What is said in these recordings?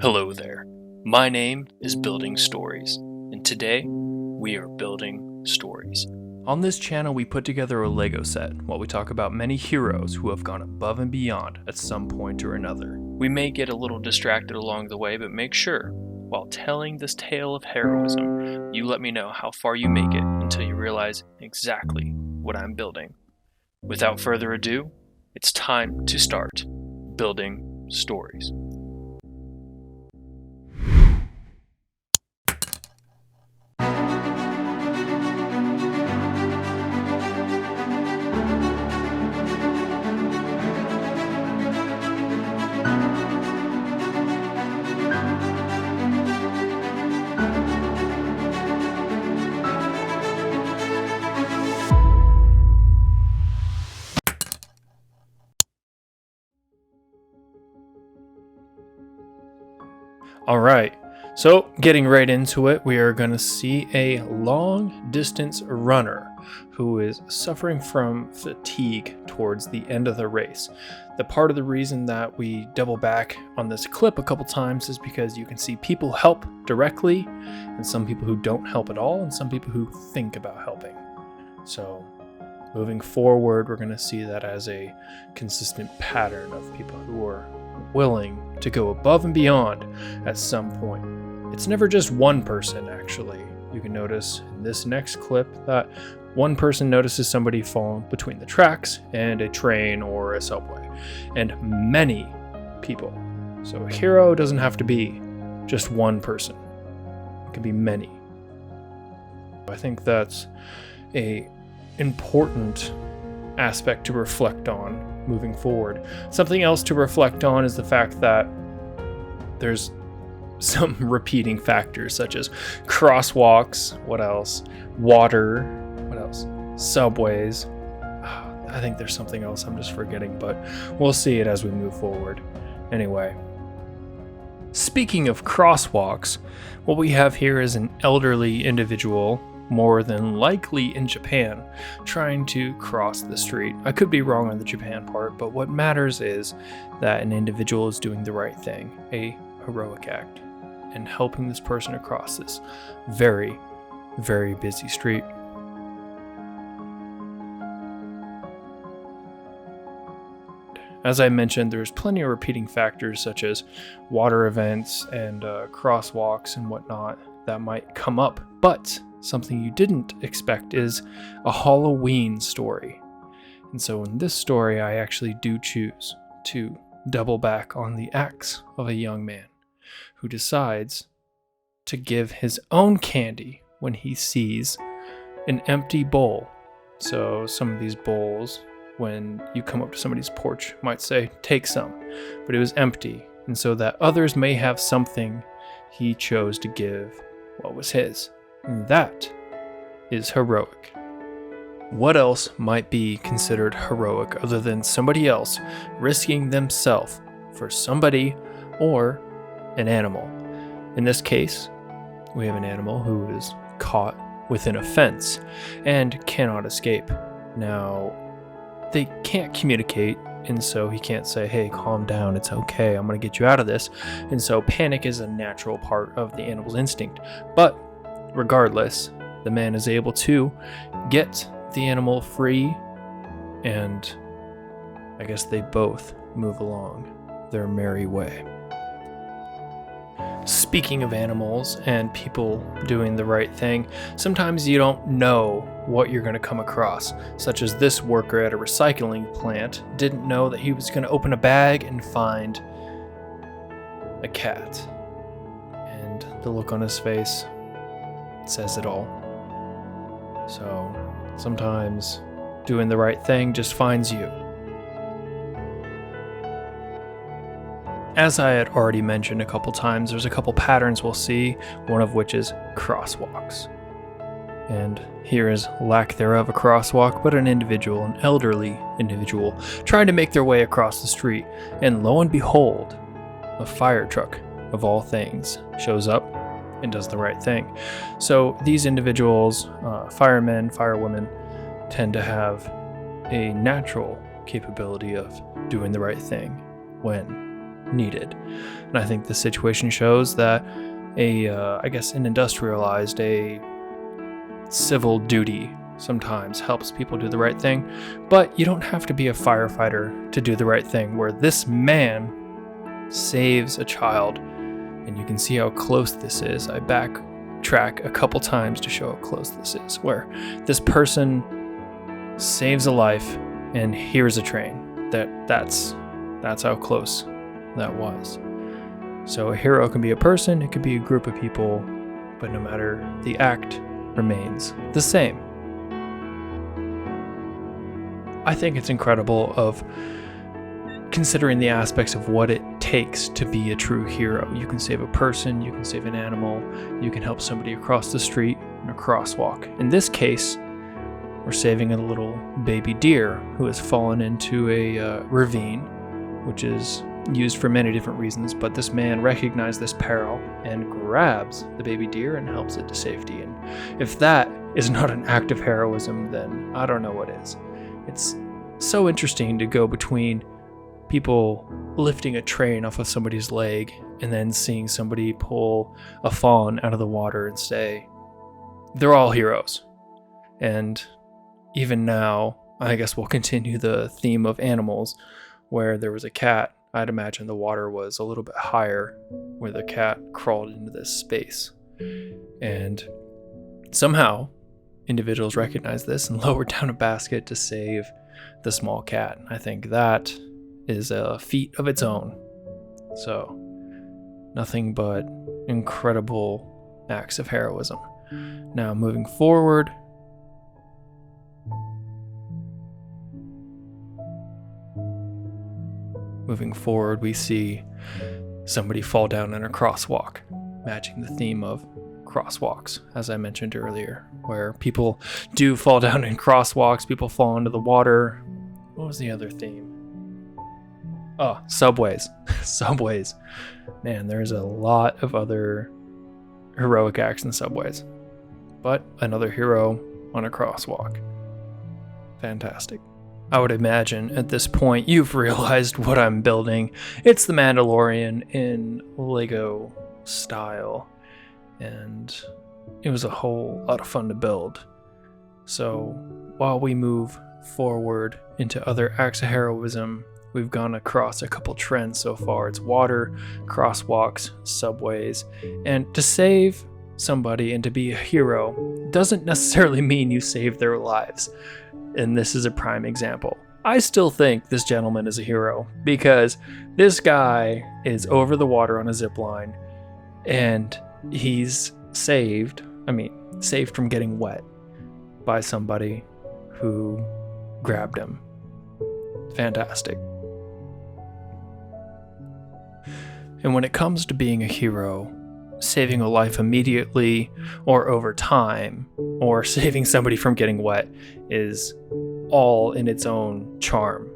Hello there. My name is Building Stories, and today we are building stories. On this channel, we put together a Lego set while we talk about many heroes who have gone above and beyond at some point or another. We may get a little distracted along the way, but make sure, while telling this tale of heroism, you let me know how far you make it until you realize exactly what I'm building. Without further ado, it's time to start building stories. All right, so getting right into it, we are going to see a long distance runner who is suffering from fatigue towards the end of the race. The part of the reason that we double back on this clip a couple times is because you can see people help directly, and some people who don't help at all, and some people who think about helping. So moving forward, we're going to see that as a consistent pattern of people who are willing to go above and beyond at some point. It's never just one person, actually. You can notice in this next clip that one person notices somebody falling between the tracks and a train or a subway, and many people. So a hero doesn't have to be just one person. It can be many. I think that's a important aspect to reflect on moving forward. Something else to reflect on is the fact that there's some repeating factors such as crosswalks, what else? Water, what else? Subways. I think there's something else I'm just forgetting, but we'll see it as we move forward. Anyway, speaking of crosswalks, what we have here is an elderly individual, more than likely in Japan, trying to cross the street. I could be wrong on the Japan part, but what matters is that an individual is doing the right thing, a heroic act, and helping this person across this very, very busy street. As I mentioned, there's plenty of repeating factors such as water events and crosswalks and whatnot that might come up, but something you didn't expect is a Halloween story. And so in this story, I actually do choose to double back on the acts of a young man who decides to give his own candy when he sees an empty bowl. So some of these bowls, when you come up to somebody's porch, might say, "Take some," but it was empty. And so that others may have something, he chose to give what was his. And that is heroic. What else might be considered heroic other than somebody else risking themselves for somebody or an animal? In this case, we have an animal who is caught within a fence and cannot escape. Now, they can't communicate, and so he can't say, "Hey, calm down, it's okay, I'm going to get you out of this." And so panic is a natural part of the animal's instinct. But regardless, the man is able to get the animal free, and I guess they both move along their merry way. Speaking of animals and people doing the right thing, sometimes you don't know what you're going to come across, such as this worker at a recycling plant didn't know that he was going to open a bag and find a cat. And the look on his face says it all. So sometimes doing the right thing just finds you. As I had already mentioned a couple times, there's a couple patterns we'll see, one of which is crosswalks. And here is lack thereof a crosswalk, but an elderly individual, trying to make their way across the street, and lo and behold, a fire truck, of all things, shows up and does the right thing. So these individuals, firemen, firewomen, tend to have a natural capability of doing the right thing when needed. And I think the situation shows that an industrialized, a civil duty sometimes helps people do the right thing, but you don't have to be a firefighter to do the right thing, where this man saves a child, and you can see how close this is. I backtrack a couple times to show how close this is, where this person saves a life and hears a train. That's how close that was. So a hero can be a person, it could be a group of people, but no matter, the act remains the same. I think it's incredible of considering the aspects of what it takes to be a true hero. You can save a person, you can save an animal, you can help somebody across the street in a crosswalk. In this case, we're saving a little baby deer who has fallen into a ravine, which is used for many different reasons, but this man recognized this peril and grabs the baby deer and helps it to safety. And if that is not an act of heroism, then I don't know what is. It's so interesting to go between people lifting a train off of somebody's leg and then seeing somebody pull a fawn out of the water and say, they're all heroes. And even now, I guess we'll continue the theme of animals, where there was a cat. I'd imagine the water was a little bit higher where the cat crawled into this space. And somehow individuals recognized this and lowered down a basket to save the small cat. I think that is a feat of its own. So, nothing but incredible acts of heroism. Now, moving forward, we see somebody fall down in a crosswalk, matching the theme of crosswalks, as I mentioned earlier, where people do fall down in crosswalks, people fall into the water. What was the other theme? Oh, subways. Subways. Man, there's a lot of other heroic acts in subways. But another hero on a crosswalk. Fantastic. I would imagine at this point you've realized what I'm building. It's the Mandalorian in Lego style, and it was a whole lot of fun to build. So while we move forward into other acts of heroism, we've gone across a couple trends so far. It's water, crosswalks, subways, and to save somebody and to be a hero doesn't necessarily mean you save their lives. And this is a prime example. I still think this gentleman is a hero because this guy is over the water on a zip line and he's saved from getting wet by somebody who grabbed him. Fantastic. And when it comes to being a hero, saving a life immediately or over time, or saving somebody from getting wet is all in its own charm.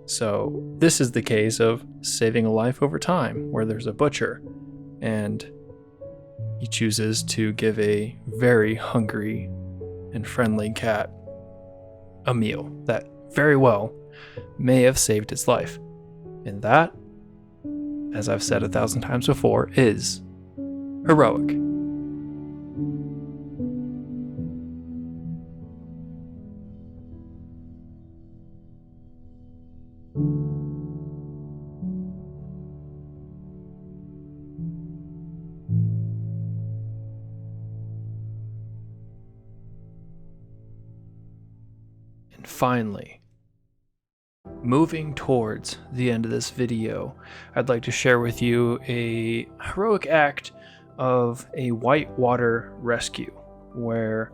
So this is the case of saving a life over time, where there's a butcher and he chooses to give a very hungry and friendly cat a meal that very well may have saved its life. And that, as I've said 1,000 times before, is heroic. And finally, moving towards the end of this video, I'd like to share with you a heroic act of a whitewater rescue, where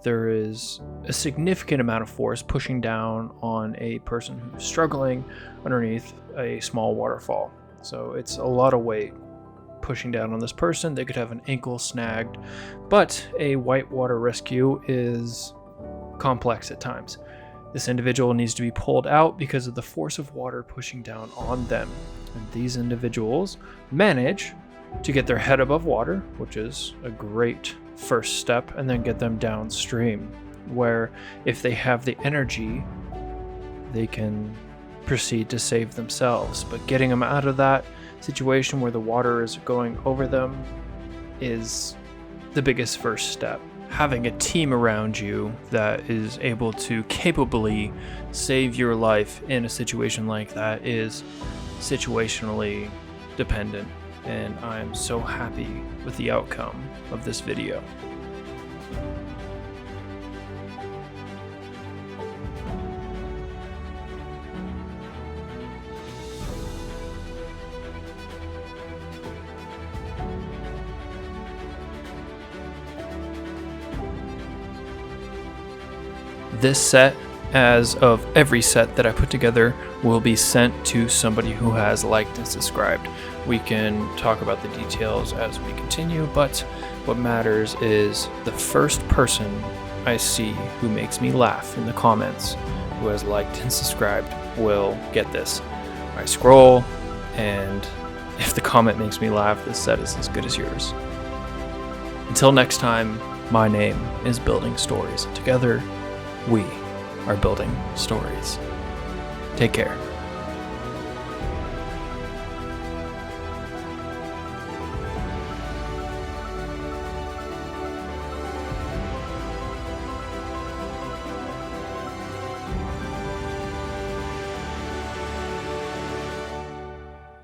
there is a significant amount of force pushing down on a person who's struggling underneath a small waterfall. So it's a lot of weight pushing down on this person. They could have an ankle snagged, but a whitewater rescue is complex at times. This individual needs to be pulled out because of the force of water pushing down on them. And these individuals manage to get their head above water, which is a great first step, and then get them downstream, where if they have the energy, they can proceed to save themselves. But getting them out of that situation where the water is going over them is the biggest first step. Having a team around you that is able to capably save your life in a situation like that is situationally dependent, and I'm so happy with the outcome of this video. This set, as of every set that I put together, will be sent to somebody who has liked and subscribed. We can talk about the details as we continue, but what matters is the first person I see who makes me laugh in the comments, who has liked and subscribed, will get this. I scroll, and if the comment makes me laugh, this set is as good as yours. Until next time, my name is Building Stories. Together, we are building stories. Take care.